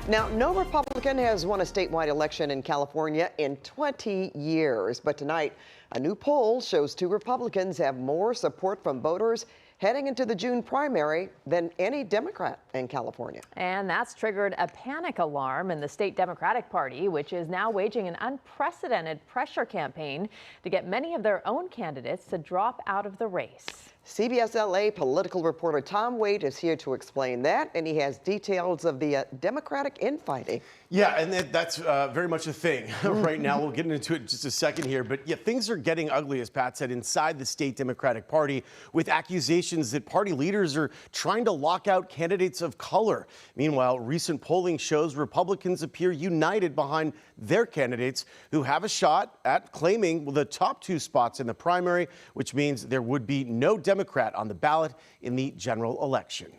Now, no Republican has won a statewide election in California in 20 years. But tonight, a new poll shows two Republicans have more support from voters heading into the June primary than any Democrat in California. And that's triggered a panic alarm in the state Democratic Party, which is now waging an unprecedented pressure campaign to get many of their own candidates to drop out of the race. CBS LA political reporter Tom Wade is here to explain that, and he has details of the Democratic infighting. Yeah, and that's very much a thing right now. We'll get into it in just a second here. But yeah, things are getting ugly, as Pat said, inside the state Democratic Party, with accusations that party leaders are trying to lock out candidates of color. Meanwhile, recent polling shows Republicans appear united behind their candidates who have a shot at claiming the top two spots in the primary, which means there would be no Democrat on the ballot in the general election.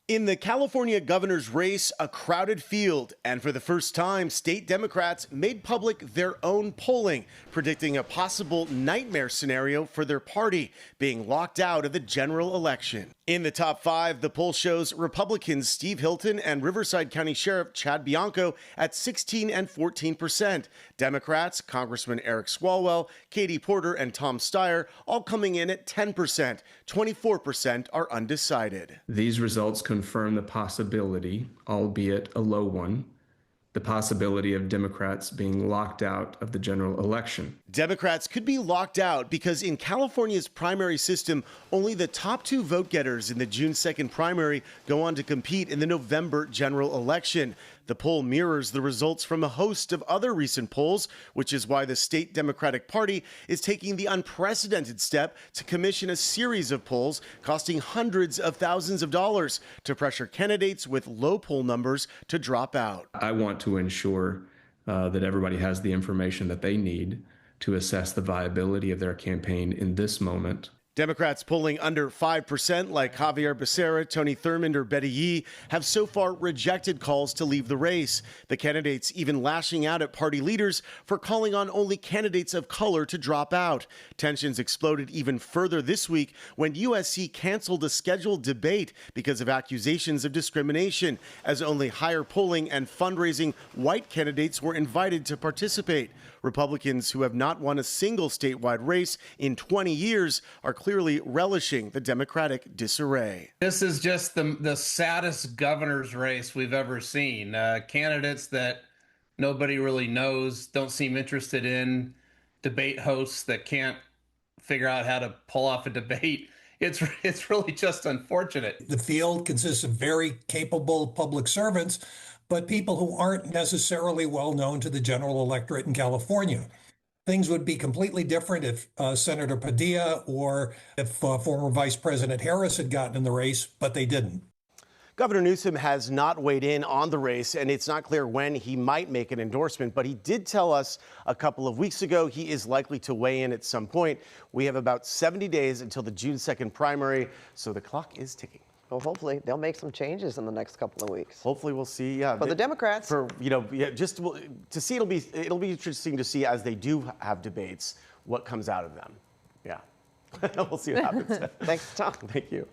In the California governor's race, a crowded field, and for the first time, state Democrats made public their own polling, predicting a possible nightmare scenario for their party, being locked out of the general election. In the top five, the poll shows Republicans Steve Hilton and Riverside County Sheriff Chad Bianco at 16 and 14%. Democrats, Congressman Eric Swalwell, Katie Porter, and Tom Steyer all coming in at 10%. 24% are undecided. These results confirm the possibility, albeit a low one, the possibility of Democrats being locked out of the general election. Democrats could be locked out because in California's primary system, only the top two vote getters in the June 2nd primary go on to compete in the November general election. The poll mirrors the results from a host of other recent polls, which is why the state Democratic Party is taking the unprecedented step to commission a series of polls costing hundreds of thousands of dollars to pressure candidates with low poll numbers to drop out. I want to ensure that everybody has the information that they need to assess the viability of their campaign in this moment. Democrats polling under 5%, like Javier Becerra, Tony Thurmond, or Betty Yee, have so far rejected calls to leave the race. The candidates even lashing out at party leaders for calling on only candidates of color to drop out. Tensions exploded even further this week when USC canceled a scheduled debate because of accusations of discrimination, as only higher polling and fundraising white candidates were invited to participate. Republicans who have not won a single statewide race in 20 years are clearly relishing the Democratic disarray. This is just the saddest governor's race we've ever seen. Candidates that nobody really knows, don't seem interested in, debate hosts that can't figure out how to pull off a debate. It's really just unfortunate. The field consists of very capable public servants, but people who aren't necessarily well known to the general electorate in California. Things would be completely different if Senator Padilla or if former Vice President Harris had gotten in the race, but they didn't. Governor Newsom has not weighed in on the race, and it's not clear when he might make an endorsement, but he did tell us a couple of weeks ago he is likely to weigh in at some point. We have about 70 days until the June 2nd primary, so the clock is ticking. Well, hopefully they'll make some changes in the next couple of weeks. Hopefully we'll see. Yeah, but the Democrats, just to see, it'll be interesting to see as they do have debates what comes out of them. Yeah, we'll see what happens. Thanks, Tom. Thank you.